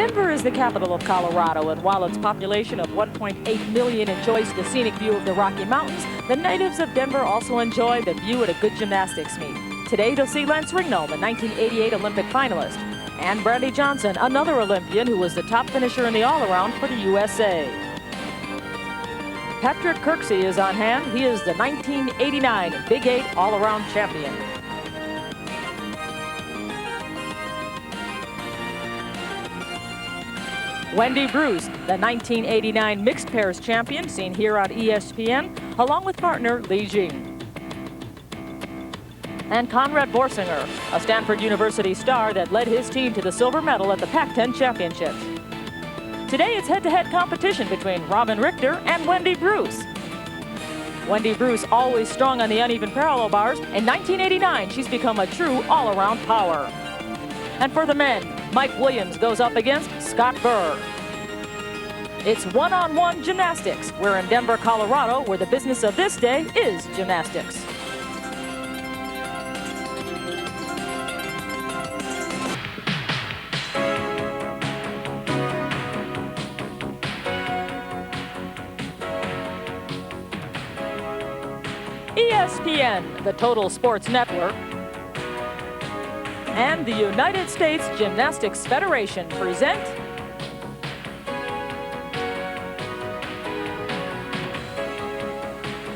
Denver is the capital of Colorado, and while its population of 1.8 million enjoys the scenic view of the Rocky Mountains, the natives of Denver also enjoy the view at a good gymnastics meet. Today they'll see Lance Ringnold, the 1988 Olympic finalist, and Brandy Johnson, another Olympian who was the top finisher in the all-around for the USA. Patrick Kirksey is on hand. He is the 1989 Big 8 all-around champion. Wendy Bruce, the 1989 mixed pairs champion, seen here on ESPN, along with partner Li Jing. And Conrad Borsinger, a Stanford University star that led his team to the silver medal at the Pac-10 Championships. Today it's head-to-head competition between Robin Richter and Wendy Bruce. Wendy Bruce, always strong on the uneven parallel bars. In 1989, she's become a true all-around power. And for the men, Mike Williams goes up against Scott Burr. It's one-on-one gymnastics. We're in Denver, Colorado, where the business of this day is gymnastics. ESPN, the Total Sports Network, and the United States Gymnastics Federation present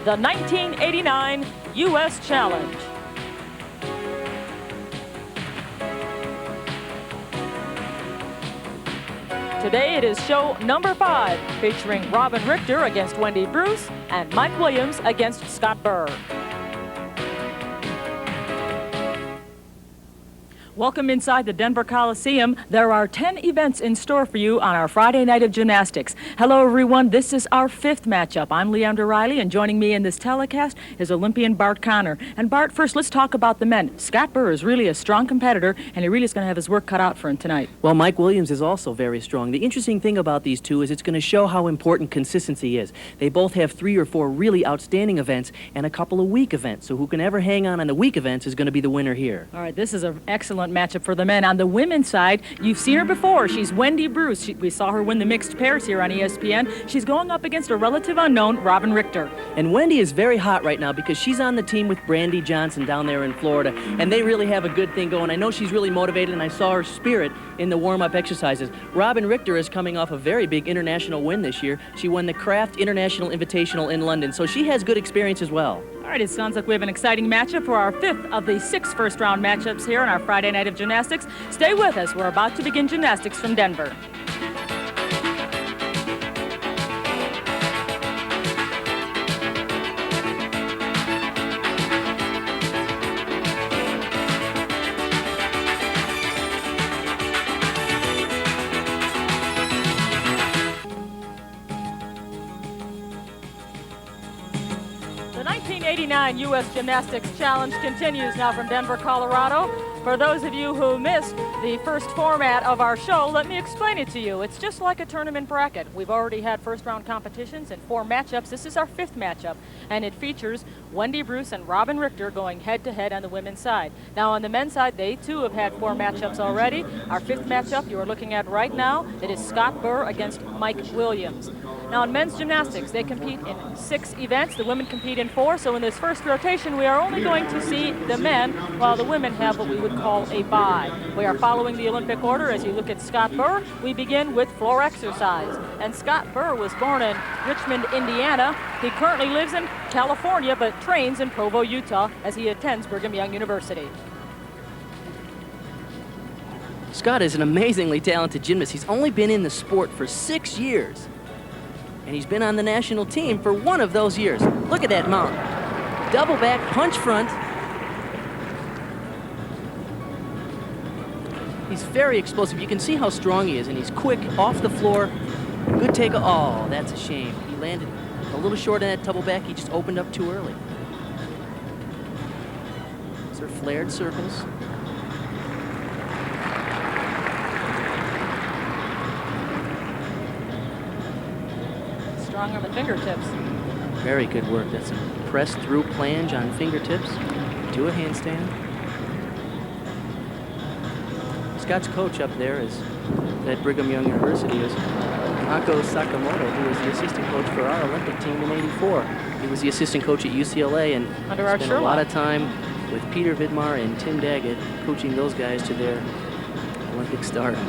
the 1989 U.S. Challenge. Today it is show number 5, featuring Robin Richter against Wendy Bruce and Mike Williams against Scott Burr. Welcome inside the Denver Coliseum. There are 10 events in store for you on our Friday night of gymnastics. Hello, everyone. This is our 5th matchup. I'm Leandra Riley, and joining me in this telecast is Olympian Bart Connor. And Bart, first, let's talk about the men. Scott Burr is really a strong competitor, and he really is going to have his work cut out for him tonight. Well, Mike Williams is also very strong. The interesting thing about these two is it's going to show how important consistency is. They both have 3 or 4 really outstanding events and a couple of weak events. So who can ever hang on the weak events is going to be the winner here. All right, this is an excellent matchup for the men. On the women's side, you've seen her before. She's Wendy Bruce. We saw her win the mixed pairs here on ESPN. She's going up against a relative unknown, Robin Richter. And Wendy is very hot right now because she's on the team with Brandy Johnson down there in Florida, and they really have a good thing going. I know she's really motivated, and I saw her spirit in the warm-up exercises. Robin Richter is coming off a very big international win this year. She won the Kraft International Invitational in London, so she has good experience as well. All right, it sounds like we have an exciting matchup for our 5th of the 6 first-round matchups here on our Friday night of gymnastics. Stay with us. We're about to begin gymnastics from Denver. The 1989 U.S. Gymnastics Challenge continues now from Denver, Colorado. For those of you who missed the first format of our show, let me explain it to you. It's just like a tournament bracket. We've already had first-round competitions and 4 matchups. This is our 5th matchup, and it features Wendy Bruce and Robin Richter going head-to-head on the women's side. Now, on the men's side, they too have had 4 matchups already. Our 5th matchup you are looking at right now, it is Scott Burr against Mike Williams. Now, in men's gymnastics, they compete in 6 events. The women compete in 4, so in this first rotation, we are only going to see the men, while the women have what we would call a bye. We are following the Olympic order. As you look at Scott Burr, we begin with floor exercise. And Scott Burr was born in Richmond, Indiana. He currently lives in California, but trains in Provo, Utah, as he attends Brigham Young University. Scott is an amazingly talented gymnast. He's only been in the sport for 6 years. And he's been on the national team for 1 of those years. Look at that mount. Double back, punch front. He's very explosive. You can see how strong he is, and he's quick off the floor. Good take. Oh, that's a shame. He landed a little short on that double back. He just opened up too early. These are flared circles. Strong on the fingertips. Very good work. That's a press through plange on fingertips to a handstand. Scott's coach up there is at Brigham Young University is Mako Sakamoto, who was the assistant coach for our Olympic team in '84. He was the assistant coach at UCLA and spent a lot of time with Peter Vidmar and Tim Daggett coaching those guys to their Olympic stardom.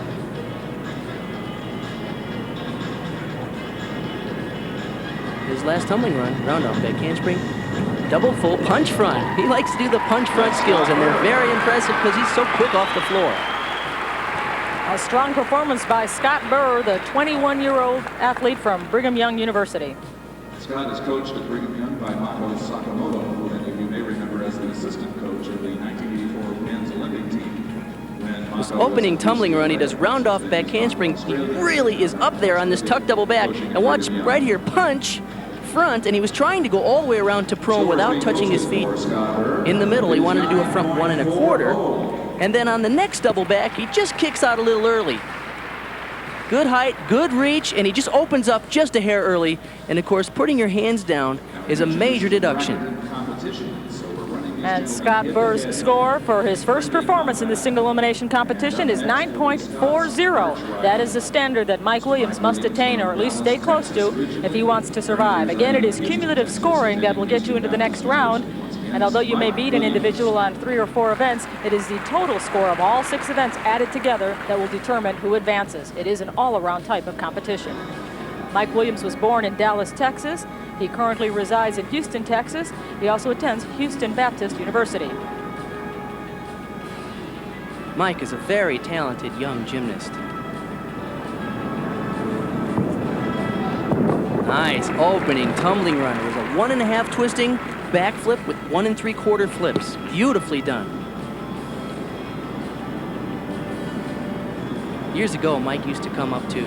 His last tumbling run, round-off back handspring, double full punch front. He likes to do the punch front skills, and they're very impressive because he's so quick off the floor. A strong performance by Scott Burr, the 21-year-old athlete from Brigham Young University. Scott is coached at Brigham Young by Mako Sakamoto, who many of you may remember as the assistant coach of the 1984 men's Olympic team. This opening tumbling run, he does round-off back handspring. He really is up there on this tuck double back. And watch right here, punch front, and he was trying to go all the way around to prone without touching his feet in the middle. He wanted to do a front 1 1/4. And then on the next double back, he just kicks out a little early. Good height, good reach, and he just opens up just a hair early. And of course, putting your hands down is a major deduction. And Scott Burr's score for his first performance in the single elimination competition is 9.40. That is the standard that Mike Williams must attain, or at least stay close to, if he wants to survive. Again, it is cumulative scoring that will get you into the next round. And although you may beat an individual on 3 or 4 events, it is the total score of all 6 events added together that will determine who advances. It is an all-around type of competition. Mike Williams was born in Dallas, Texas. He currently resides in Houston, Texas. He also attends Houston Baptist University. Mike is a very talented young gymnast. Nice opening tumbling run. It was a 1 1/2 twisting backflip with 1 3/4 flips. Beautifully done. Years ago, Mike used to come up to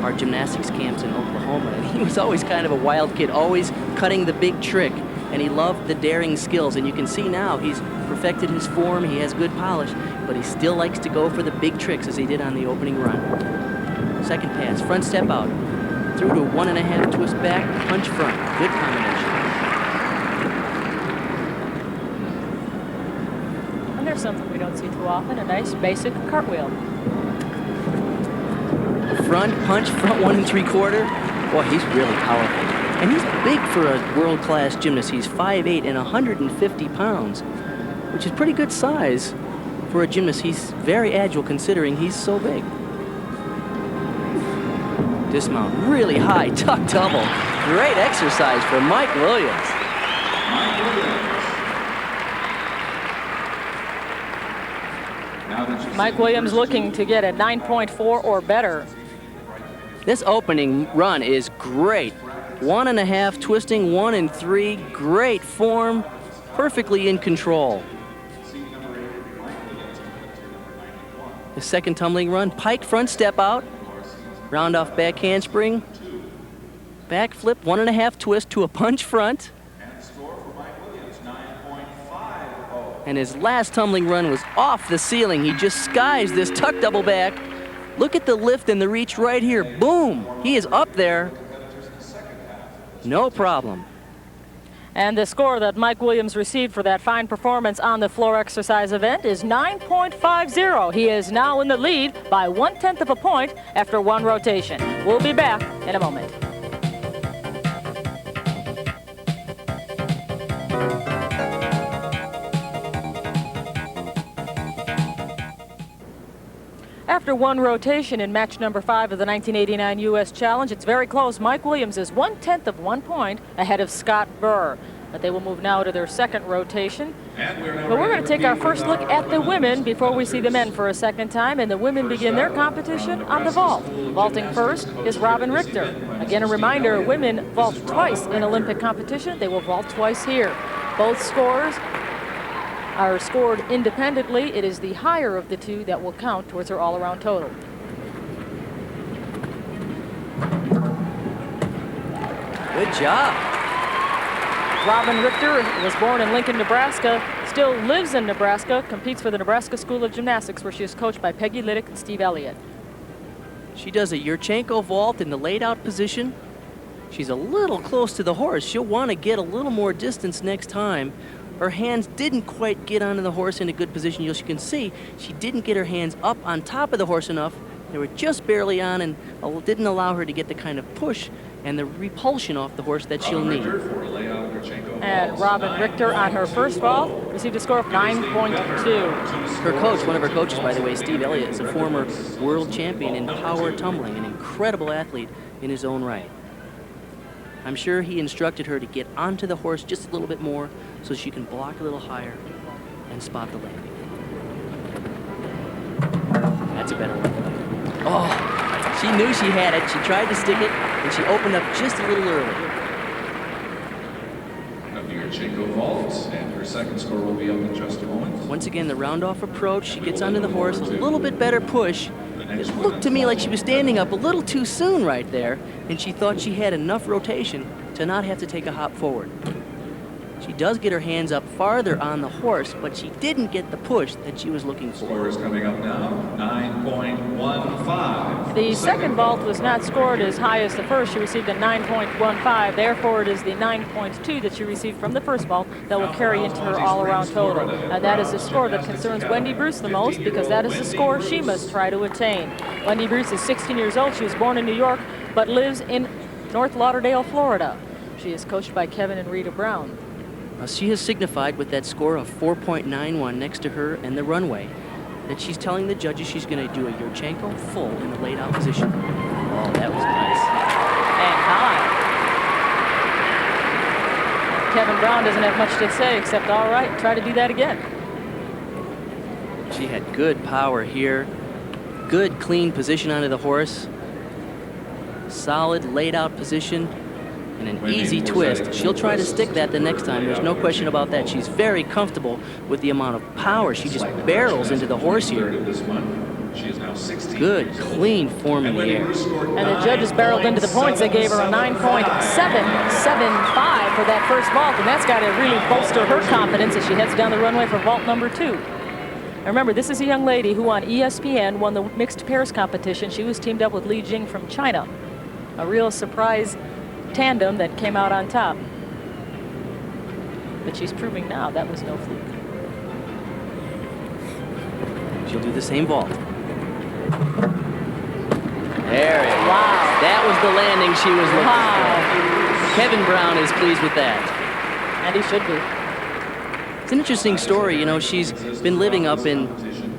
our gymnastics camps in Oklahoma, and he was always kind of a wild kid, always cutting the big trick, and he loved the daring skills. And you can see now he's perfected his form, he has good polish, but he still likes to go for the big tricks as he did on the opening run. Second pass, front step out, through to a 1 1/2 twist back, punch front. Good combination. And there's something we don't see too often, a nice basic cartwheel. Front punch, front 1 3/4. Boy, he's really powerful. And he's big for a world-class gymnast. He's 5'8" and 150 pounds, which is pretty good size for a gymnast. He's very agile considering he's so big. Dismount, really high, tuck double. Great exercise for Mike Williams. Mike Williams looking to get a 9.4 or better. This opening run is great. 1 1/2 twisting, 1 3, great form, perfectly in control. The second tumbling run, pike front step out, round off back handspring, back flip, 1 1/2 twist to a punch front. And his last tumbling run was off the ceiling. He just skies this tuck double back. Look at the lift and the reach right here. Boom! He is up there. No problem. And the score that Mike Williams received for that fine performance on the floor exercise event is 9.50. He is now in the lead by 1/10 of a point after 1 rotation. We'll be back in a moment. After 1 rotation in match number 5 of the 1989 U.S. Challenge, it's very close. Mike Williams is 1/10 of 1 point ahead of Scott Burr. But they will move now to their second rotation. But we're going to take our first look at the women before we see the men for a second time. And the women begin their competition on the vault. Vaulting first is Robin Richter. Again, a reminder, women vault twice in Olympic competition. They will vault twice here. Both scores are scored independently. It is the higher of the two that will count towards her all-around total. Good job. Robin Richter was born in Lincoln, Nebraska, still lives in Nebraska, competes for the Nebraska School of Gymnastics, where she is coached by Peggy Liddick and Steve Elliott. She does a Yurchenko vault in the laid-out position. She's a little close to the horse. She'll want to get a little more distance next time. Her hands didn't quite get onto the horse in a good position. As you can see, she didn't get her hands up on top of the horse enough They were just barely on and didn't allow her to get the kind of push and the repulsion off the horse that she'll need. And Robin Richter on her first vault received a score of 9.2. Her coach, one of her coaches, by the way, Steve Elliott, is a former world champion in power tumbling, an incredible athlete in his own right. I'm sure he instructed her to get onto the horse just a little bit more so she can block a little higher and spot the landing. That's a better one. Oh, she knew she had it. She tried to stick it, and she opened up just a little early. Vaults, and her second score will be up in just a moment. Once again, the round-off approach. She gets onto the horse, a little bit better push. It looked to me like she was standing up a little too soon right there, and she thought she had enough rotation to not have to take a hop forward. She does get her hands up farther on the horse, but she didn't get the push that she was looking for. Score is coming up now, 9.15. The second vault was not scored as high as the first. She received a 9.15. Therefore, it is the 9.2 that she received from the first vault that will carry into her all-around total. And that is the score that concerns Wendy Bruce the most, because that is the score she must try to attain. Wendy Bruce is 16 years old. She was born in New York, but lives in North Lauderdale, Florida. She is coached by Kevin and Rita Brown. She has signified with that score of 4.91 next to her and the runway that she's telling the judges she's going to do a Yurchenko full in the laid out position. Oh, that was nice. And high. Kevin Brown doesn't have much to say except, all right, try to do that again. She had good power here, good clean position onto the horse, solid laid out position, and an easy twist. She'll try to stick that the next time. There's no question about that. She's very comfortable with the amount of power. She just barrels into the horse here. Good, clean form in the air. And the judges barreled into the points. They gave her a 9.775 for that first vault, and that's got to really bolster her confidence as she heads down the runway for vault number 2. And remember, this is a young lady who on ESPN won the mixed pairs competition. She was teamed up with Li Jing from China. A real surprise tandem that came out on top. But she's proving now that was no fluke. She'll do the same vault. There it is. Wow. That was the landing she was looking for. Kevin Brown is pleased with that. And he should be. It's an interesting story. You know, she's been living up in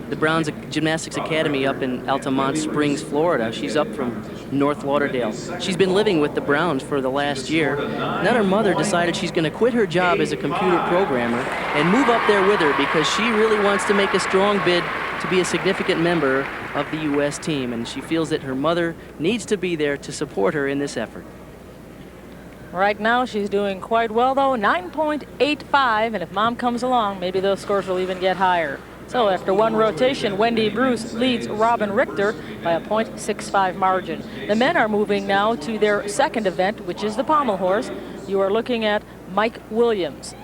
the Brown's Gymnastics Academy up in Altamont Springs, Florida. She's up from North Lauderdale. She's been living with the Browns for the last year. Then her mother decided she's going to quit her job as a computer programmer and move up there with her because she really wants to make a strong bid to be a significant member of the U.S. team, and she feels that her mother needs to be there to support her in this effort. Right now, she's doing quite well, though, 9.85, and if Mom comes along, maybe those scores will even get higher. So after one rotation, Wendy Bruce leads Robin Richter by a .65 margin. The men are moving now to their second event, which is the pommel horse. You are looking at Mike Williams.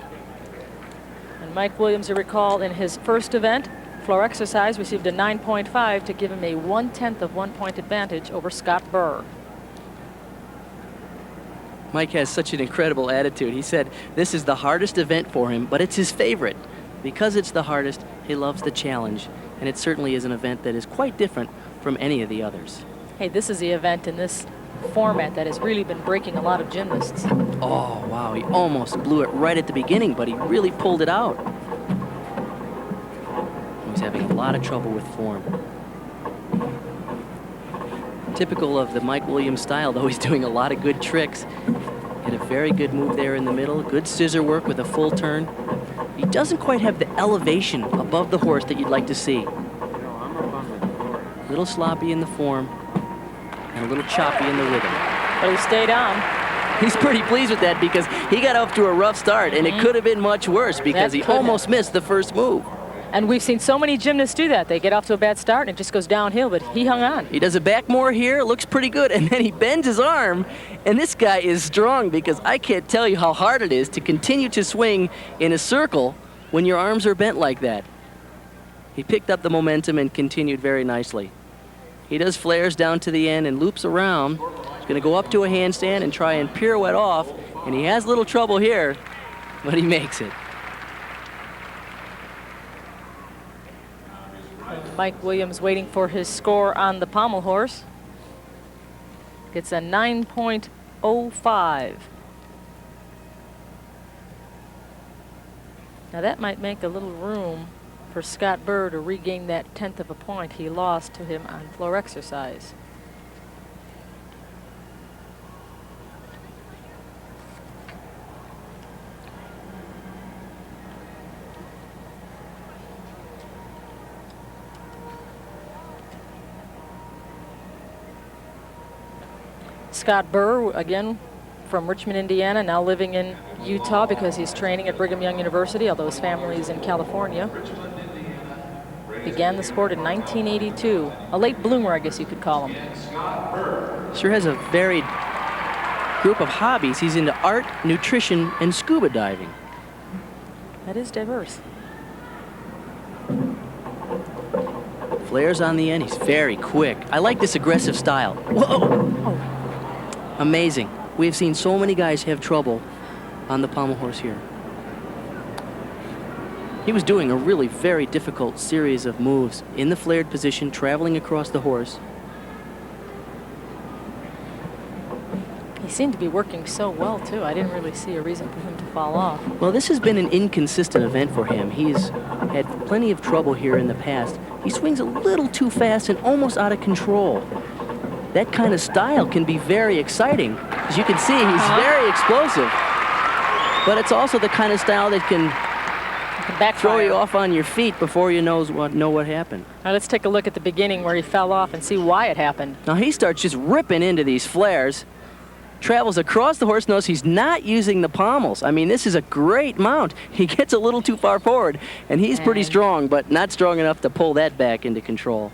And Mike Williams, you recall, in his first event, floor exercise, received a 9.5 to give him a 1/10 of 1 point advantage over Scott Burr. Mike has such an incredible attitude. He said this is the hardest event for him, but it's his favorite. Because it's the hardest, he loves the challenge, and it certainly is an event that is quite different from any of the others. Hey, this is the event in this format that has really been breaking a lot of gymnasts. Oh, wow, he almost blew it right at the beginning, but he really pulled it out. He's having a lot of trouble with form. Typical of the Mike Williams style, though, he's doing a lot of good tricks. Hit a very good move there in the middle, good scissor work with a full turn. He doesn't quite have the elevation above the horse that you'd like to see. A little sloppy in the form and a little choppy in the rhythm. But he stayed on. He's pretty pleased with that because he got off to a rough start, and it could have been much worse because he almost missed the first move. And we've seen so many gymnasts do that. They get off to a bad start and it just goes downhill, but he hung on. He does a back more here, looks pretty good, and then he bends his arm, and this guy is strong because I can't tell you how hard it is to continue to swing in a circle when your arms are bent like that. He picked up the momentum and continued very nicely. He does flares down to the end and loops around. He's going to go up to a handstand and try and pirouette off, and he has a little trouble here, but he makes it. Mike Williams waiting for his score on the pommel horse. It's a 9.05. Now that might make a little room for Scott Burr to regain that 1/10 of a point he lost to him on floor exercise. Scott Burr, again, from Richmond, Indiana, now living in Utah because he's training at Brigham Young University, although his family is in California. Began the sport in 1982. A late bloomer, I guess you could call him. Sure has a varied group of hobbies. He's into art, nutrition, and scuba diving. That is diverse. Flares on the end. He's very quick. I like this aggressive style. Whoa! Oh. Amazing. We've seen so many guys have trouble on the pommel horse here. He was doing a really very difficult series of moves in the flared position, traveling across the horse. He seemed to be working so well, too. I didn't really see a reason for him to fall off. Well, this has been an inconsistent event for him. He's had plenty of trouble here in the past. He swings a little too fast and almost out of control. That kind of style can be very exciting. As you can see, he's very explosive. But it's also the kind of style that can throw you off on your feet before you know what happened. Now let's take a look at the beginning where he fell off and see why it happened. Now he starts just ripping into these flares, travels across the horse nose. He's not using the pommels. I mean, this is a great mount. He gets a little too far forward, and he's pretty strong, but not strong enough to pull that back into control.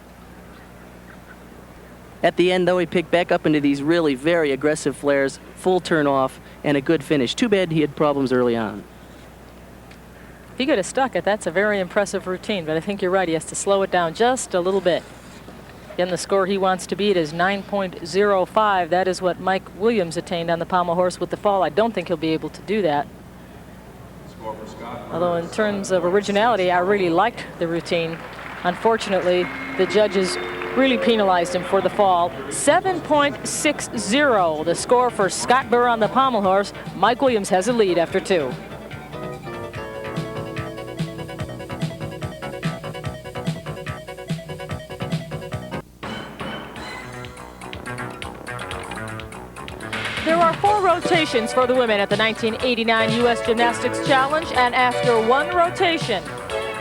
At the end, though, he picked back up into these really very aggressive flares, full turn off, and a good finish. Too bad he had problems early on. If he could have stuck it, that's a very impressive routine, but I think you're right. He has to slow it down just a little bit. Again, the score he wants to beat is 9.05. That is what Mike Williams attained on the pommel horse with the fall. I don't think he'll be able to do that. Although in terms of originality, I really liked the routine. Unfortunately, the judges really penalized him for the fall. 7.60, the score for Scott Burr on the pommel horse. Mike Williams has a lead after 2. There are 4 rotations for the women at the 1989 U.S. Gymnastics Challenge, and after 1 rotation,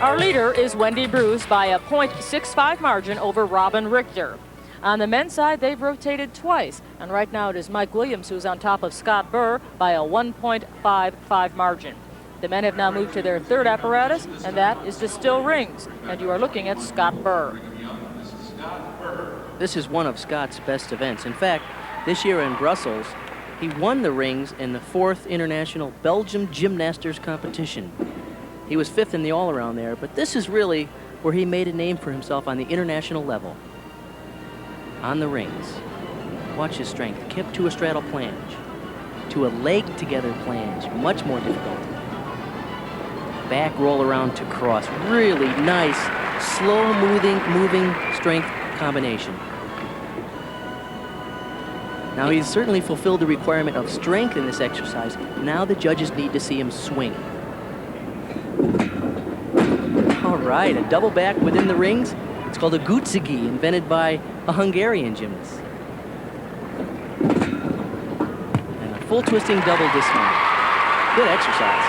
our leader is Wendy Bruce by a .65 margin over Robin Richter. On the men's side, they've rotated twice, and right now it is Mike Williams who's on top of Scott Burr by a 1.55 margin. The men have now moved to their 3rd apparatus, and that is the still rings, and you are looking at Scott Burr. This is one of Scott's best events. In fact, this year in Brussels, he won the rings in the 4th International Belgium Gymnasters competition. He was 5th in the all-around there, but this is really where he made a name for himself on the international level. On the rings. Watch his strength. Kip to a straddle planche. To a leg-together planche. Much more difficult. Back roll around to cross. Really nice, slow-moving strength combination. Now, he's certainly fulfilled the requirement of strength in this exercise. Now the judges need to see him swing. All right, a double back within the rings. It's called a gutsigi, invented by a Hungarian gymnast. And a full twisting double dismount. Good exercise.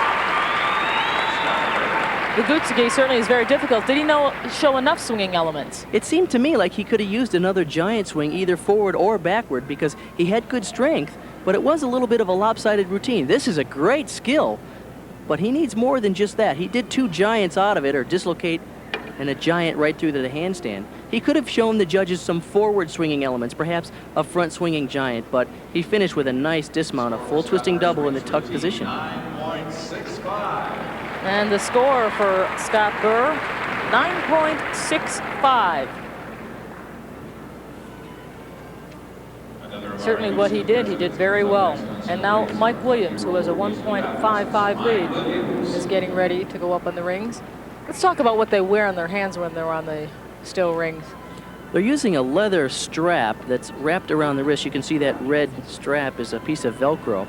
The gutsigi certainly is very difficult. Did he show enough swinging elements? It seemed to me like he could have used another giant swing, either forward or backward, because he had good strength, but it was a little bit of a lopsided routine. This is a great skill, but he needs more than just that. He did 2 giants out of it, or dislocate, and a giant right through to the handstand. He could have shown the judges some forward swinging elements, perhaps a front swinging giant, but he finished with a nice dismount, a full twisting double in the tucked position. 9.65. And the score for Scott Burr, 9.65. Certainly what he did very well. And now Mike Williams, who has a 1.55 lead, is getting ready to go up on the rings. Let's talk about what they wear on their hands when they're on the still rings. They're using a leather strap that's wrapped around the wrist. You can see that red strap is a piece of Velcro.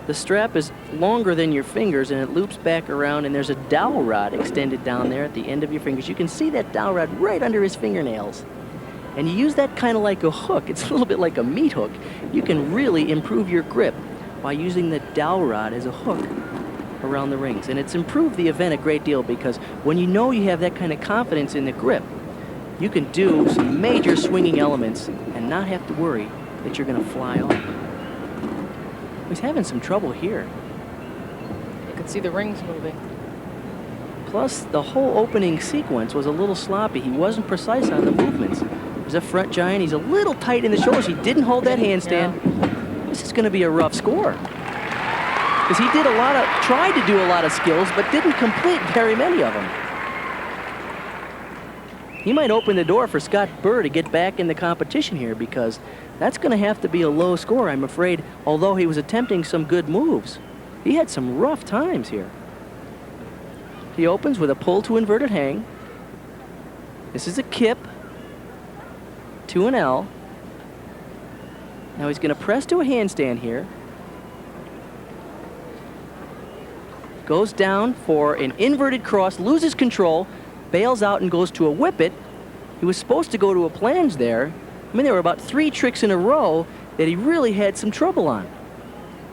The strap is longer than your fingers, and it loops back around, and there's a dowel rod extended down there at the end of your fingers. You can see that dowel rod right under his fingernails. And you use that kind of like a hook. It's a little bit like a meat hook. You can really improve your grip by using the dowel rod as a hook around the rings. And it's improved the event a great deal, because when you know you have that kind of confidence in the grip, you can do some major swinging elements and not have to worry that you're going to fly off. He's having some trouble here. You can see the rings moving. Plus, the whole opening sequence was a little sloppy. He wasn't precise on the movements. There's a front giant. He's a little tight in the shoulders. He didn't hold that handstand. Yeah. This is going to be a rough score, because he tried to do a lot of skills, but didn't complete very many of them. He might open the door for Scott Burr to get back in the competition here, because that's going to have to be a low score, I'm afraid, although he was attempting some good moves. He had some rough times here. He opens with a pull to inverted hang. This is a kip to an L. Now he's going to press to a handstand here. Goes down for an inverted cross, loses control, bails out and goes to a whip it. He was supposed to go to a plunge there. I mean, there were about 3 tricks in a row that he really had some trouble on.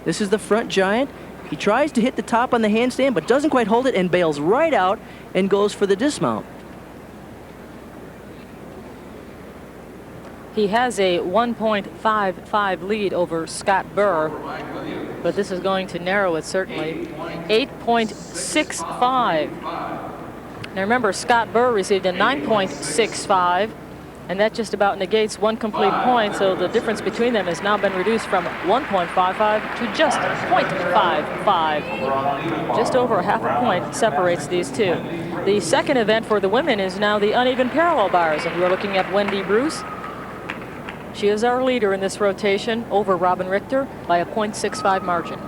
This is the front giant. He tries to hit the top on the handstand, but doesn't quite hold it and bails right out and goes for the dismount. He has a 1.55 lead over Scott Burr, but this is going to narrow it certainly. 8.65. Now remember, Scott Burr received a 9.65, and that just about negates 1 complete point, so the difference between them has now been reduced from 1.55 to just 0.55. Just over a half a point separates these two. The second event for the women is now the uneven parallel bars, and we're looking at Wendy Bruce. She is our leader in this rotation over Robin Richter by a 0.65 margin.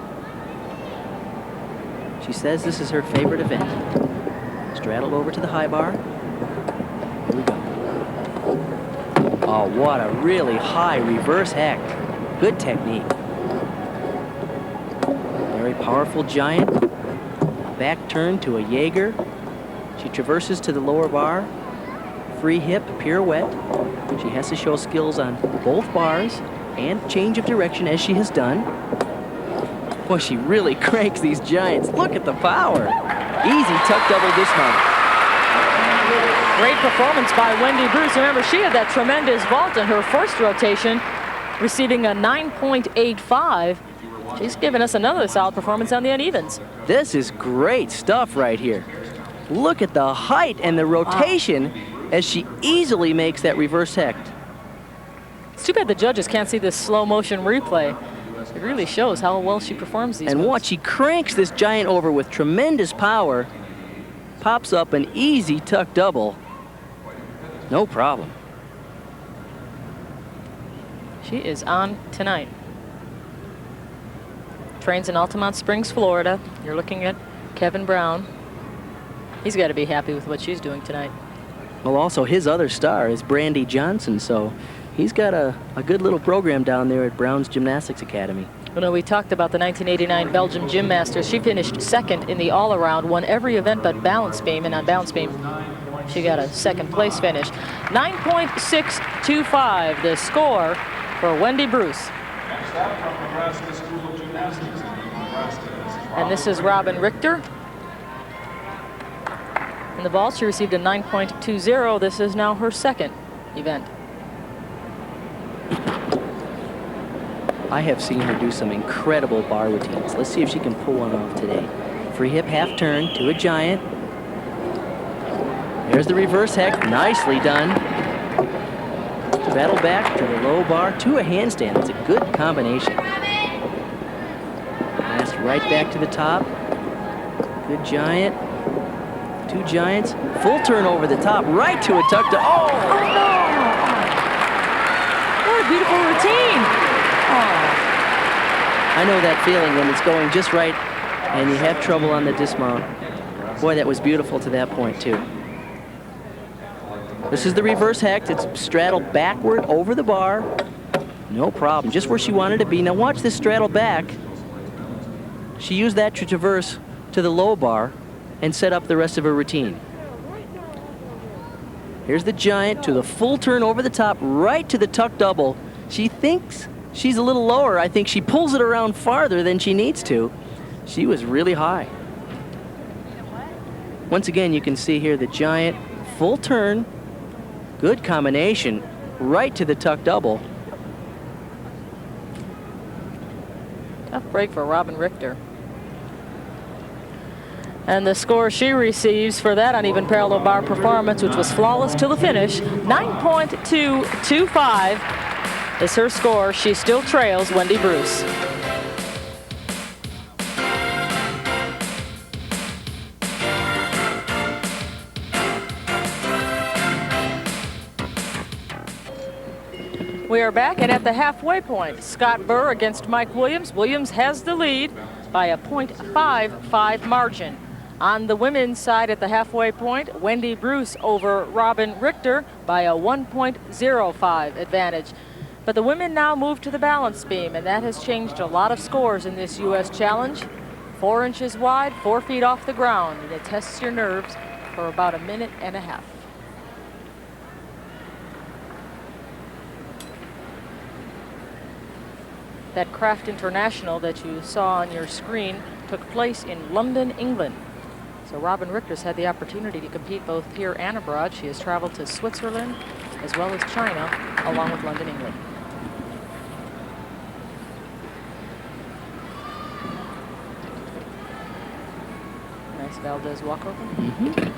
She says this is her favorite event. Straddled over to the high bar. Here we go. Oh, what a really high reverse hack. Good technique. Very powerful giant. Back turn to a Jaeger. She traverses to the lower bar. Free hip pirouette. She has to show skills on both bars and change of direction, as she has done. Boy, she really cranks these giants. Look at the power. Easy tuck double dismount. Great performance by Wendy Bruce. Remember, she had that tremendous vault in her first rotation, receiving a 9.85. She's given us another solid performance on the unevens. This is great stuff right here. Look at the height and the rotation as she easily makes that reverse hecht. It's too bad the judges can't see this slow motion replay. It really shows how well she performs these And moves. watch, she cranks this giant over with tremendous power, pops up an easy tuck double. No problem. She is on tonight. Trains in Altamont Springs, Florida. You're looking at Kevin Brown. He's got to be happy with what she's doing tonight. Well, also his other star is Brandy Johnson, so he's got a good little program down there at Brown's Gymnastics Academy. You know, we talked about the 1989 Belgium Gym Masters. She finished second in the all-around, won every event but balance beam, and on balance beam, she got a second place finish. 9.625, the score for Wendy Bruce. Next up from Nebraska School of Gymnastics in Nebraska. And this is Robin Richter. In the vault, she received a 9.20. This is now her second event. I have seen her do some incredible bar routines. Let's see if she can pull one off today. Free hip half turn to a giant. There's the reverse hecht, nicely done. Battle back to the low bar to a handstand. It's a good combination. Last right back to the top. Good giant. 2 giants. Full turn over the top, right to a tuck to, oh! What a beautiful routine. I know that feeling when it's going just right and you have trouble on the dismount. Boy, that was beautiful to that point, too. This is the reverse hex. It's straddled backward over the bar. No problem, just where she wanted to be. Now watch this straddle back. She used that to traverse to the low bar and set up the rest of her routine. Here's the giant to the full turn over the top, right to the tuck double. She thinks she's a little lower. I think she pulls it around farther than she needs to. She was really high. Once again, you can see here the giant full turn. Good combination, right to the tuck double. Tough break for Robin Richter. And the score she receives for that uneven parallel bar performance, which was flawless till the finish, 9.225 is her score. She still trails Wendy Bruce. We are back and at the halfway point. Scott Burr against Mike Williams. Williams has the lead by a .55 margin. On the women's side at the halfway point, Wendy Bruce over Robin Richter by a 1.05 advantage. But the women now move to the balance beam, and that has changed a lot of scores in this U.S. Challenge. 4 inches wide, 4 feet off the ground, and it tests your nerves for about a minute and a half. That Craft International that you saw on your screen took place in London, England. So Robin Richter's had the opportunity to compete both here and abroad. She has traveled to Switzerland as well as China, along with London, England. Nice Valdez walkover.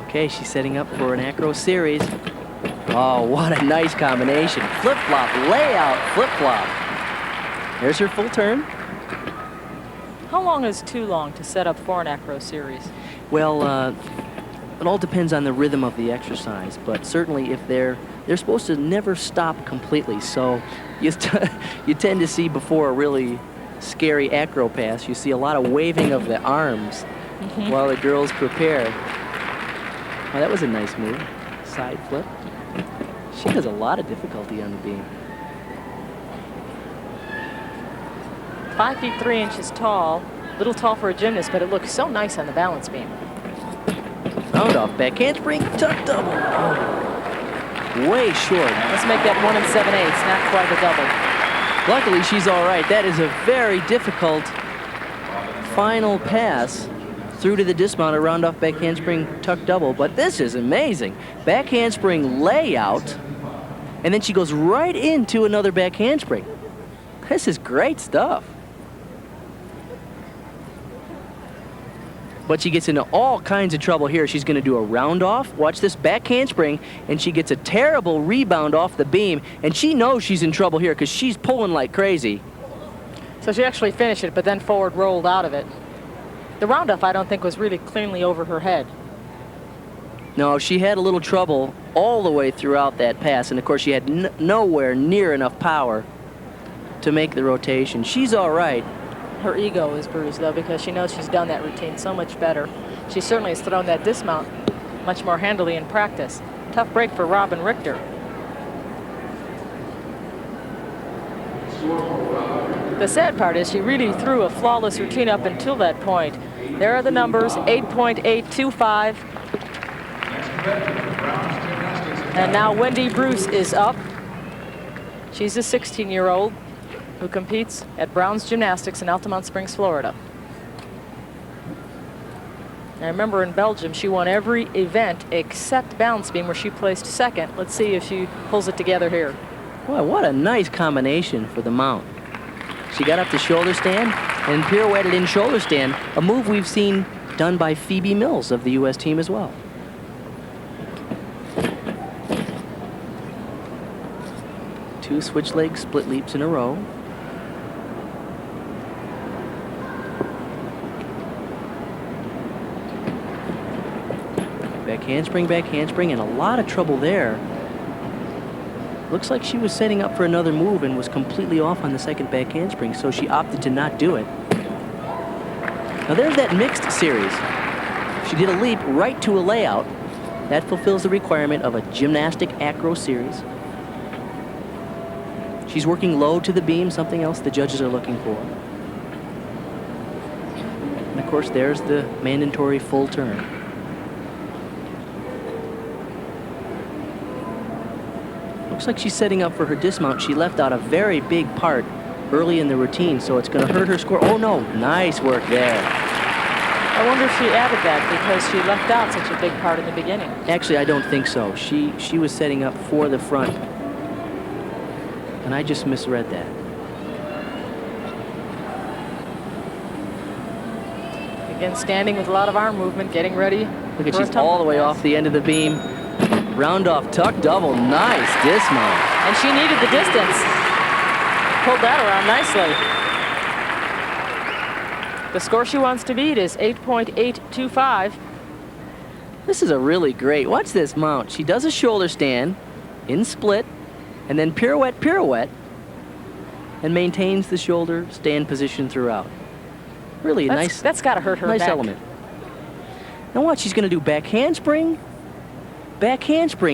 Okay, she's setting up for an acro series. Oh, what a nice combination. Flip-flop, layout, flip-flop. There's her full turn. How long is too long to set up for an acro series? Well, it all depends on the rhythm of the exercise, but certainly if they're supposed to never stop completely, so you tend to see before a really scary acro pass, you see a lot of waving of the arms while the girls prepare. Oh, that was a nice move. Side flip. She has a lot of difficulty on the beam. 5 feet 3 inches tall. A little tall for a gymnast, but it looks so nice on the balance beam. Round off back handspring, tuck double. Oh, way short. Let's make that 1 7/8, not quite a double. Luckily, she's all right. That is a very difficult final pass through to the dismount, a round off back handspring tuck double, but this is amazing. Back handspring layout, and then she goes right into another back handspring. This is great stuff. But she gets into all kinds of trouble here. She's going to do a round off. Watch this back handspring, and she gets a terrible rebound off the beam, and she knows she's in trouble here because she's pulling like crazy. So she actually finished it, but then forward rolled out of it. The round off, I don't think, was really cleanly over her head. No, she had a little trouble all the way throughout that pass, and of course she had nowhere near enough power to make the rotation. She's all right. Her ego is bruised, though, because she knows she's done that routine so much better. She certainly has thrown that dismount much more handily in practice. Tough break for Robin Richter. The sad part is she really threw a flawless routine up until that point. There are the numbers, 8.825. And now Wendy Bruce is up. She's a 16-year-old who competes at Brown's Gymnastics in Altamont Springs, Florida. I remember in Belgium, she won every event except balance beam, where she placed second. Let's see if she pulls it together here. Boy, what a nice combination for the mount. She got up to shoulder stand and pirouetted in shoulder stand, a move we've seen done by Phoebe Mills of the U.S. team as well. Two switch leg split leaps in a row. Back handspring, and a lot of trouble there. Looks like she was setting up for another move and was completely off on the second back handspring, so she opted to not do it. Now there's that mixed series. She did a leap right to a layout. That fulfills the requirement of a gymnastic acro series. She's working low to the beam, something else the judges are looking for. And of course, there's the mandatory full turn. Looks like she's setting up for her dismount. She left out a very big part early in the routine, so it's going to hurt her score. Oh no, nice work there. I wonder if she added that because she left out such a big part in the beginning. Actually, I don't think so. She was setting up for the front, and I just misread that. Again, standing with a lot of arm movement, getting ready. Look at, she's all the way off the end of the beam. Round off tuck double, nice dismount. And she needed the distance. Pulled that around nicely. The score she wants to beat is 8.825. This is a really great, watch this mount. She does a shoulder stand in split, and then pirouette, pirouette, and maintains the shoulder stand position throughout. Really a nice, that's got to hurt her nice back. element. Now watch, she's going to do back handspring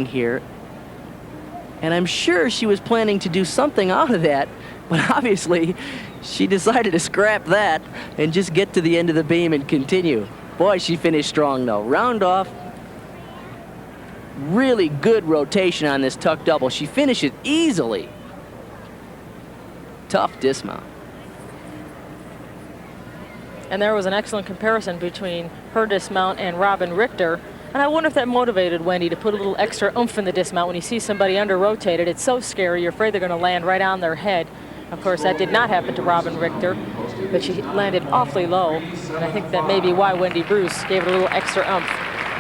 here, and I'm sure she was planning to do something out of that, but obviously she decided to scrap that and just get to the end of the beam and continue. Boy, she finished strong though. Round off, really good rotation on this tuck double. She finishes easily. Tough dismount. And there was an excellent comparison between her dismount and Robin Richter. And I wonder if that motivated Wendy to put a little extra oomph in the dismount. When you see somebody under-rotated, it's so scary, you're afraid they're going to land right on their head. Of course, that did not happen to Robin Richter, but she landed awfully low. And I think that may be why Wendy Bruce gave it a little extra oomph.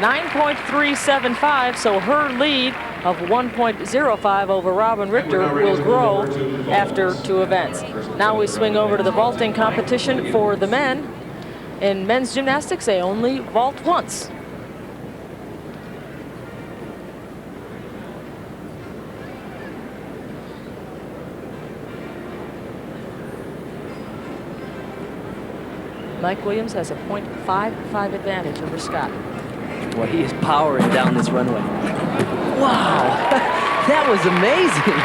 9.375, so her lead of 1.05 over Robin Richter will grow after two events. Now we swing over to the vaulting competition for the men. In men's gymnastics, they only vault once. Mike Williams has a .55 advantage over Scott. Boy, he is powering down this runway. Wow, that was amazing.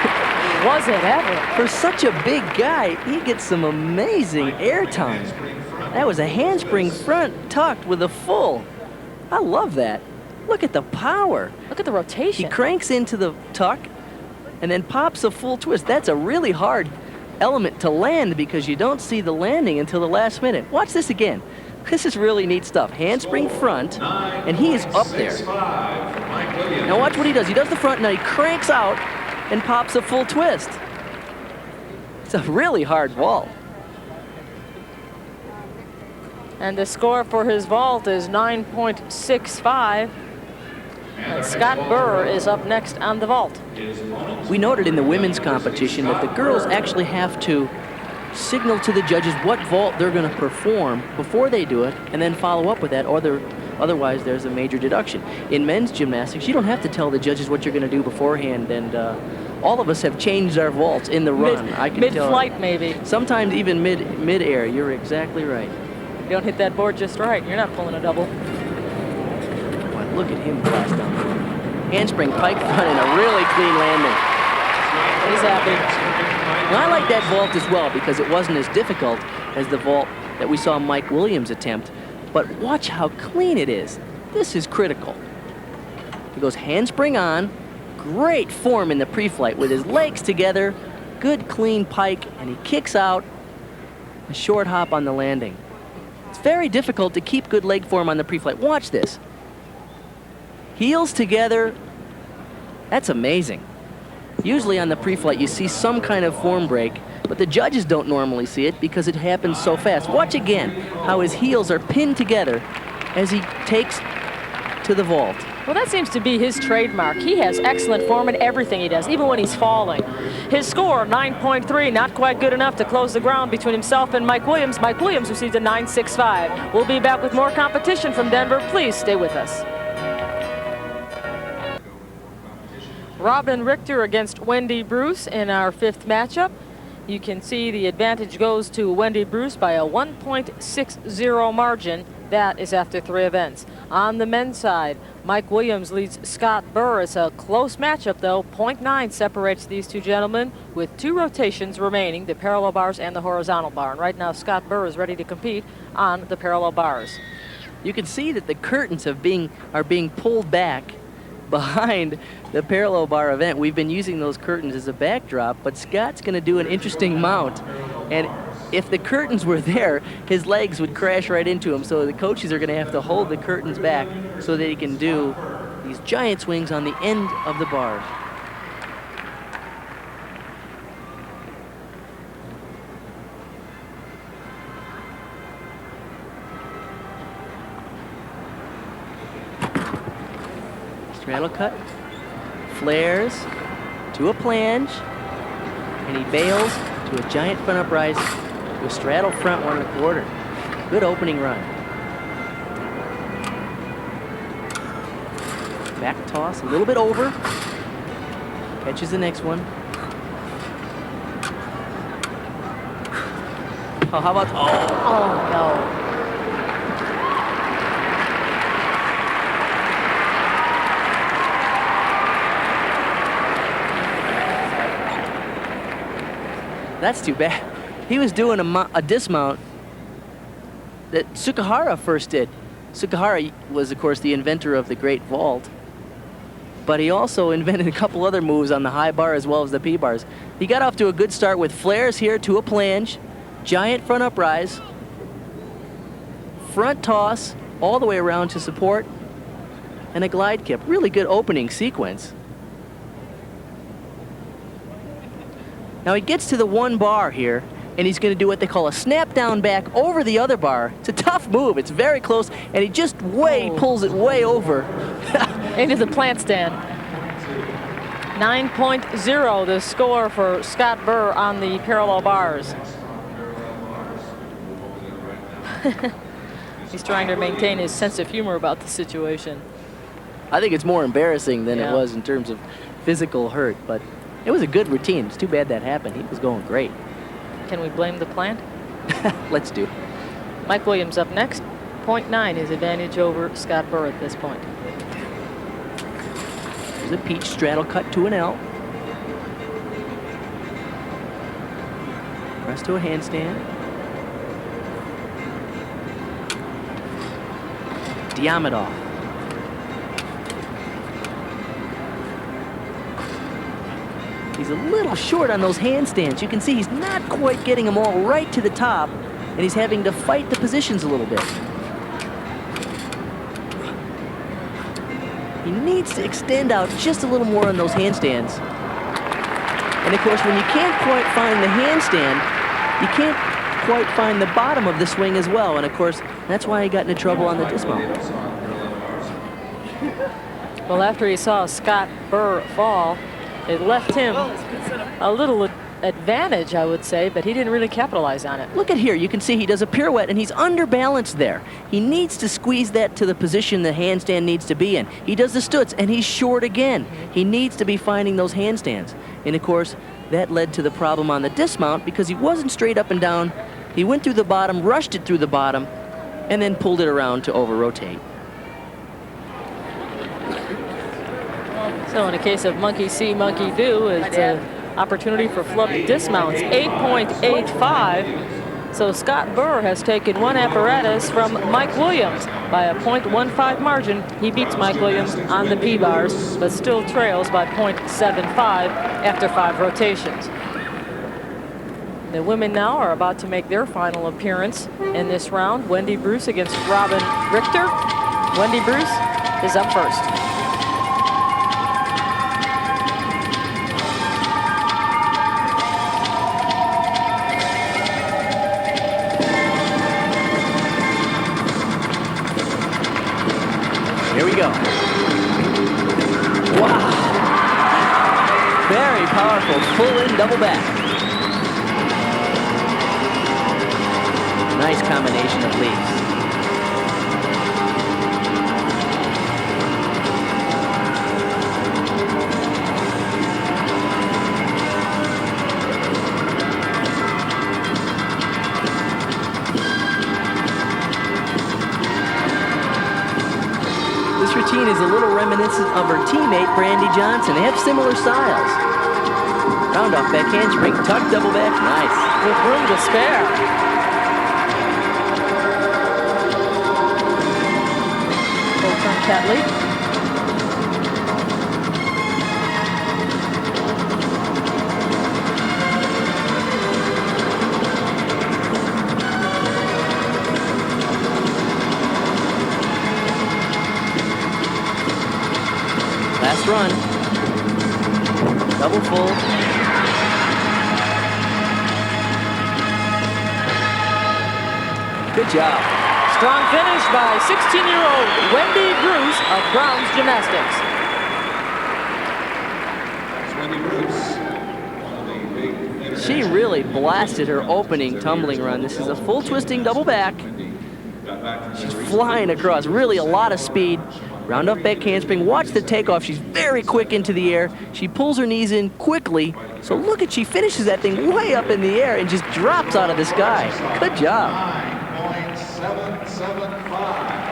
Was it ever? For such a big guy, he gets some amazing air time. That was a handspring front tucked with a full. I love that. Look at the power. Look at the rotation. He cranks into the tuck and then pops a full twist. That's a really hard element to land because you don't see the landing until the last minute. Watch this again. This is really neat stuff. Handspring front, and he is up there. Now watch what he does. He does the front, now he cranks out and pops a full twist. It's a really hard vault. And the score for his vault is 9.65. And Scott Burr is up next on the vault. We noted in the women's competition that the girls actually have to signal to the judges what vault they're going to perform before they do it, and then follow up with that, or otherwise there's a major deduction. In men's gymnastics, you don't have to tell the judges what you're going to do beforehand, and all of us have changed our vaults in the run. I can tell. Mid-flight, maybe. Sometimes even mid-air. You're exactly right. You don't hit that board just right, you're not pulling a double. Boy, look at him blast down the floor. Handspring pike front and a really clean landing. He's happy. And I like that vault as well because it wasn't as difficult as the vault that we saw Mike Williams attempt. But watch how clean it is. This is critical. He goes handspring on, great form in the pre-flight with his legs together, good clean pike, and he kicks out a short hop on the landing. It's very difficult to keep good leg form on the pre-flight. Watch this. Heels together, that's amazing. Usually on the pre-flight you see some kind of form break, but the judges don't normally see it because it happens so fast. Watch again how his heels are pinned together as he takes to the vault. Well, that seems to be his trademark. He has excellent form in everything he does, even when he's falling. His score, 9.3, not quite good enough to close the ground between himself and Mike Williams. Mike Williams received a 9.65. We'll be back with more competition from Denver. Please stay with us. Robin Richter against Wendy Bruce in our 5th matchup. You can see the advantage goes to Wendy Bruce by a 1.60 margin. That is after 3 events. On the men's side, Mike Williams leads Scott Burr. It's a close matchup, though. 0.9 separates these two gentlemen with 2 rotations remaining, the parallel bars and the horizontal bar. And right now, Scott Burr is ready to compete on the parallel bars. You can see that the curtains are being pulled back behind the parallel bar event. We've been using those curtains as a backdrop, but Scott's going to do an interesting mount. And if the curtains were there, his legs would crash right into him. So the coaches are going to have to hold the curtains back so that he can do these giant swings on the end of the bars. Straddle cut, flares to a planche, and he bails to a giant front uprise to a straddle front 1 1/4. Good opening run. Back toss, a little bit over. Catches the next one. Oh, how about, Oh, no. That's too bad. He was doing a dismount that Sukahara first did. Sukahara was, of course, the inventor of the great vault, but he also invented a couple other moves on the high bar as well as the P-bars. He got off to a good start with flares here to a planche, giant front uprise, front toss all the way around to support, and a glide kip. Really good opening sequence. Now he gets to the 1 bar here, and he's going to do what they call a snap down back over the other bar. It's a tough move. It's very close, and he just pulls it way over. Into the plant stand. 9.0 the score for Scott Burr on the parallel bars. He's trying to maintain his sense of humor about the situation. I think it's more embarrassing than it was in terms of physical hurt, but it was a good routine. It's too bad that happened. He was going great. Can we blame the plant? Let's do. Mike Williams up next. 0.9 his advantage over Scott Burr at this point. There's a peach straddle cut to an L. Press to a handstand. Diamondov. He's a little short on those handstands. You can see he's not quite getting them all right to the top, and he's having to fight the positions a little bit. He needs to extend out just a little more on those handstands. And of course, when you can't quite find the handstand, you can't quite find the bottom of the swing as well. And of course, that's why he got into trouble on the dismount. Well, after he saw Scott Burr fall, it left him a little advantage, I would say, but he didn't really capitalize on it. Look at here. You can see he does a pirouette, and he's underbalanced there. He needs to squeeze that to the position the handstand needs to be in. He does the stutz, and he's short again. He needs to be finding those handstands. And, of course, that led to the problem on the dismount because he wasn't straight up and down. He went through the bottom, rushed it through the bottom, and then pulled it around to over-rotate. So in a case of monkey see, monkey do, it's an opportunity for flub dismounts. 8.85. So Scott Burr has taken 1 apparatus from Mike Williams by a 0.15 margin. He beats Mike Williams on the P-bars, but still trails by 0.75 after 5 rotations. The women now are about to make their final appearance in this round. Wendy Bruce against Robin Richter. Wendy Bruce is up first. Here we go. Wow. Very powerful pull-in double back. Nice combination of leaps. routine is a little reminiscent of her teammate, Brandy Johnson. They have similar styles. Round off back handspring, tuck, double back, nice. With room to spare. Full turn cat leap. Last run. Double full. Good job. Strong finish by 16-year-old Wendy Bruce of Browns Gymnastics. She really blasted her opening tumbling run. This is a full twisting double back. She's flying across, really a lot of speed. Round off back handspring, watch the takeoff. She's very quick into the air. She pulls her knees in quickly. So look at, she finishes that thing way up in the air and just drops out of the sky. Good job.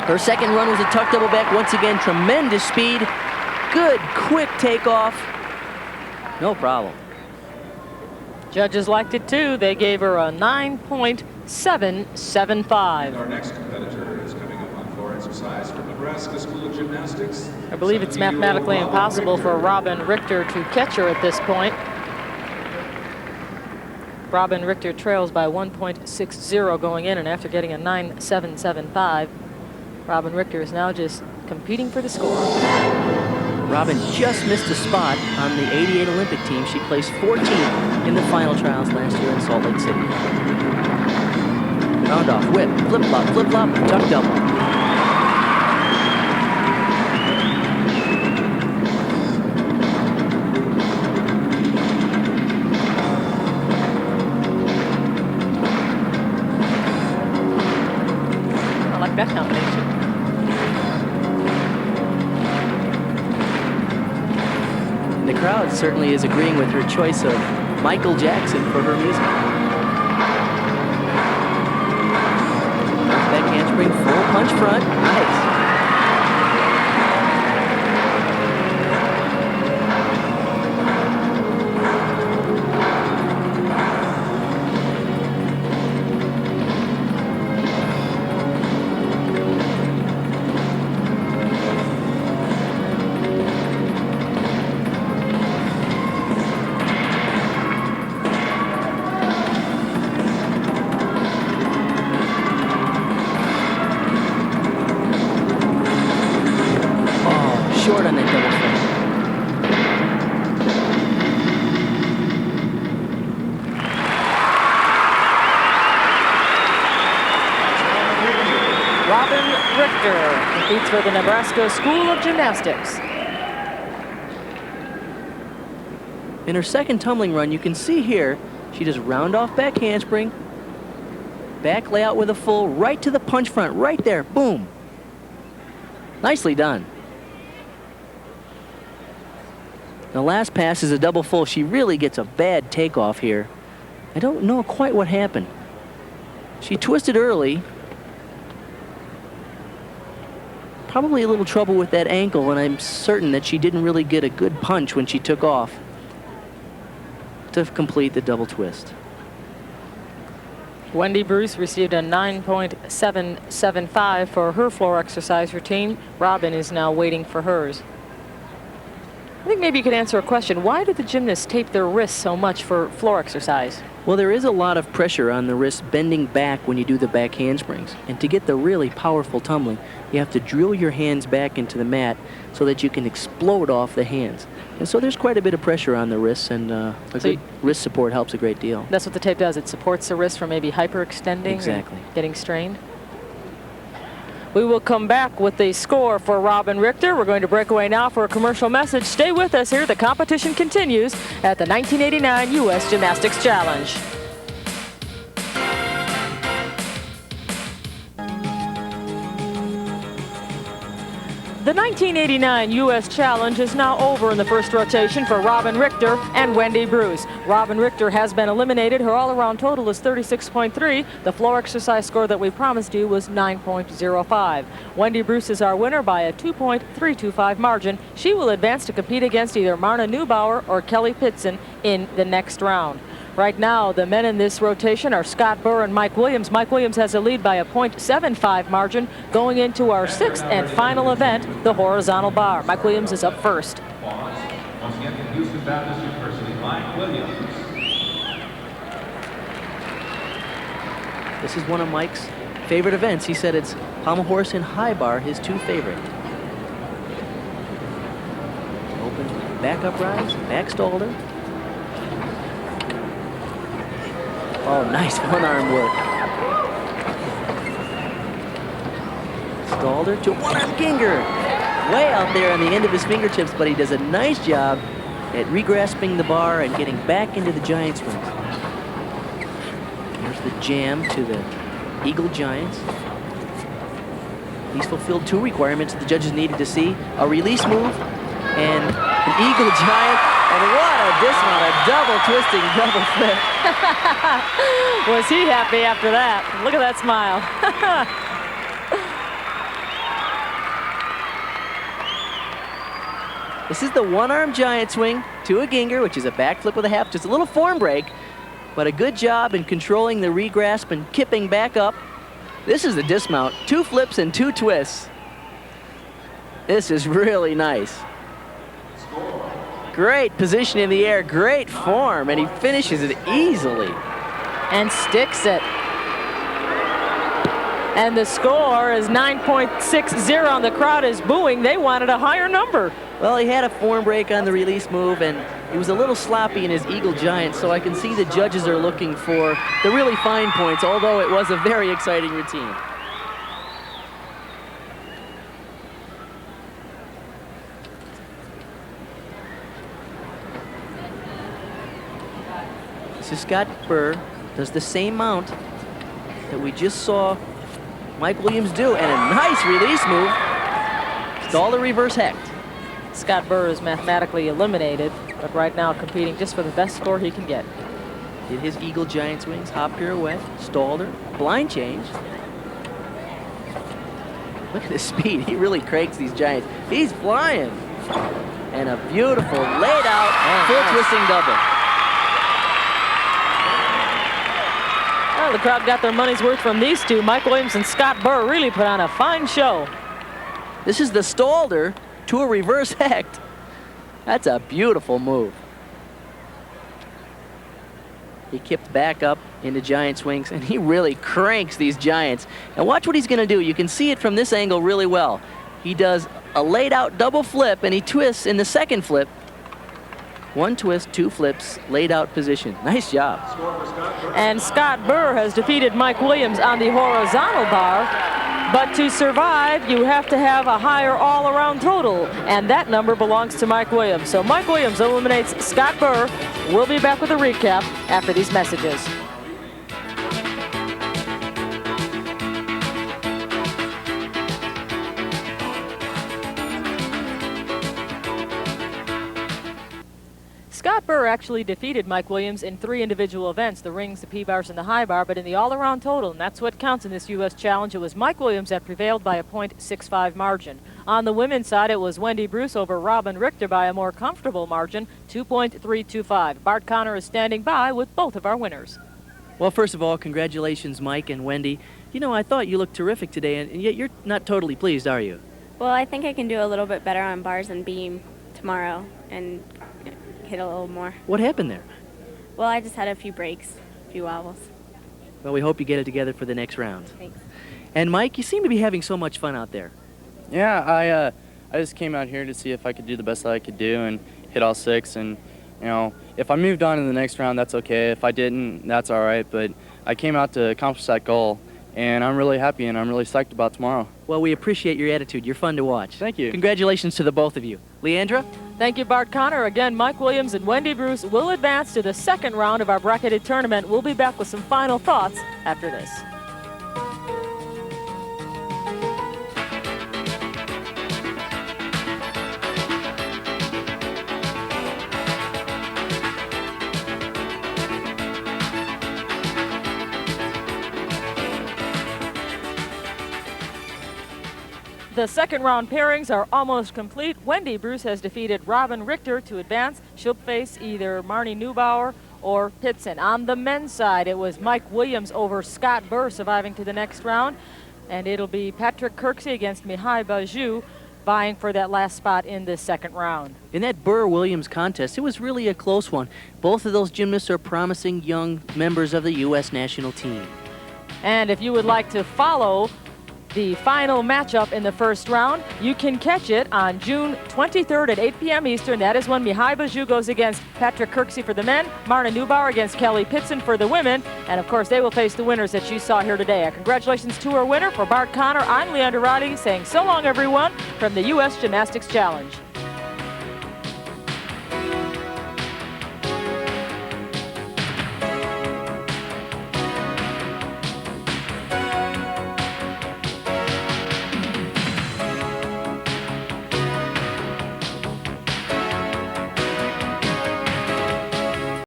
Her second run was a tuck double back. Once again, tremendous speed. Good, quick takeoff. No problem. Judges liked it too. They gave her a 9.775. Our next competitor is coming up on floor exercise from Nebraska School of Gymnastics. I believe it's mathematically impossible for Robin Richter to catch her at this point. Robin Richter trails by 1.60 going in, and after getting a 9.775, Robin Richter is now just competing for the score. Robin just missed a spot on the '88 Olympic team. She placed 14th in the final trials last year in Salt Lake City. Round off, whip, flip-flop, tuck double. I like that combination. The crowd certainly is agreeing with her choice of Michael Jackson for her music. Back handspring, full punch front, nice. Short on that double flip. Robin Richter competes for the Nebraska School of Gymnastics. In her second tumbling run, you can see here, she does round off back handspring, back layout with a full, right to the punch front, right there, boom. Nicely done. The last pass is a double full. She really gets a bad takeoff here. I don't know quite what happened. She twisted early. Probably a little trouble with that ankle, and I'm certain that she didn't really get a good punch when she took off to complete the double twist. Wendy Bruce received a 9.775 for her floor exercise routine. Robin is now waiting for hers. I think maybe you could answer a question. Why do the gymnasts tape their wrists so much for floor exercise? Well, there is a lot of pressure on the wrist bending back when you do the back handsprings. And to get the really powerful tumbling, you have to drill your hands back into the mat so that you can explode off the hands. And so there's quite a bit of pressure on the wrists, and good wrist support helps a great deal. That's what the tape does. It supports the wrist from maybe hyperextending. Exactly. And getting strained. We will come back with the score for Robin Richter. We're going to break away now for a commercial message. Stay with us here. The competition continues at the 1989 U.S. Gymnastics Challenge. The 1989 U.S. Challenge is now over in the first rotation for Robin Richter and Wendy Bruce. Robin Richter has been eliminated. Her all-around total is 36.3. The floor exercise score that we promised you was 9.05. Wendy Bruce is our winner by a 2.325 margin. She will advance to compete against either Marna Neubauer or Kelly Pitson in the next round. Right now, the men in this rotation are Scott Burr and Mike Williams. Mike Williams has a lead by a 0.75 margin going into our sixth and final event, the horizontal bar. Mike Williams is up first. Once again, from Houston Baptist University, Mike Williams. This is one of Mike's favorite events. He said it's pommel horse and high bar, his two favorite. Open back up rise, back stalder. Oh, nice one-arm work. Stalder to one-arm Ginger. Way out there on the end of his fingertips, but he does a nice job at regrasping the bar and getting back into the giant swings. Here's the jam to the Eagle Giants. He's fulfilled two requirements the judges needed to see: a release move and an Eagle Giant. And what a dismount, a double twisting, double flip. Was he happy after that? Look at that smile. This is the one-arm giant swing to a Ginger, which is a back flip with a half, just a little form break, but a good job in controlling the regrasp and kipping back up. This is the dismount, 2 flips and 2 twists. This is really nice. Great position in the air, great form, and he finishes it easily. And sticks it. And the score is 9.60, and the crowd is booing. They wanted a higher number. Well, he had a form break on the release move, and he was a little sloppy in his Eagle Giant, so I can see the judges are looking for the really fine points, although it was a very exciting routine. This is Scott Burr, does the same mount that we just saw Mike Williams do, and a nice release move. Stall the reverse hecht. Scott Burr is mathematically eliminated, but right now competing just for the best score he can get. Did his Eagle Giant swings, hop pirouette, stalled her, blind change. Look at the speed, he really cranks these Giants. He's flying. And a beautiful laid out full twisting double. Well, the crowd got their money's worth from these two. Mike Williams and Scott Burr really put on a fine show. This is the Stalder to a reverse hecht. That's a beautiful move. He kipped back up into giant swings, and he really cranks these Giants. And watch what he's going to do. You can see it from this angle really well. He does a laid out double flip, and he twists in the second flip. 1 twist, 2 flips, laid out position. Nice job. And Scott Burr has defeated Mike Williams on the horizontal bar. But to survive, you have to have a higher all-around total, and that number belongs to Mike Williams. So Mike Williams eliminates Scott Burr. We'll be back with a recap after these messages. Scott Burr actually defeated Mike Williams in 3 individual events, the rings, the P-bars, and the high bar, but in the all-around total, and that's what counts in this U.S. Challenge, it was Mike Williams that prevailed by a 0.65 margin. On the women's side, it was Wendy Bruce over Robin Richter by a more comfortable margin, 2.325. Bart Connor is standing by with both of our winners. Well, first of all, congratulations, Mike and Wendy. You know, I thought you looked terrific today, and yet you're not totally pleased, are you? Well, I think I can do a little bit better on bars and beam tomorrow and hit a little more. What happened there? Well, I just had a few breaks, a few wobbles. Well, we hope you get it together for the next round. Thanks. And Mike, you seem to be having so much fun out there. Yeah, I just came out here to see if I could do the best that I could do and hit all 6. And, you know, if I moved on in the next round, that's okay. If I didn't, that's all right. But I came out to accomplish that goal, and I'm really happy and I'm really psyched about tomorrow. Well, we appreciate your attitude. You're fun to watch. Thank you. Congratulations to the both of you. Leandra? Thank you, Bart Connor. Again, Mike Williams and Wendy Bruce will advance to the second round of our bracketed tournament. We'll be back with some final thoughts after this. The second round pairings are almost complete. Wendy Bruce has defeated Robin Richter to advance. She'll face either Marnie Neubauer or Pitson. On the men's side, it was Mike Williams over Scott Burr surviving to the next round. And it'll be Patrick Kirksey against Mihai Bajou vying for that last spot in the second round. In that Burr-Williams contest, it was really a close one. Both of those gymnasts are promising young members of the U.S. national team. And if you would like to follow the final matchup in the first round, you can catch it on June 23rd at 8 p.m. Eastern. That is when Mihai Bajou goes against Patrick Kirksey for the men, Marna Neubauer against Kelly Pitson for the women, and of course they will face the winners that you saw here today. Congratulations to our winner. For Bart Connor, I'm Leandra Roddy saying so long everyone from the U.S. Gymnastics Challenge.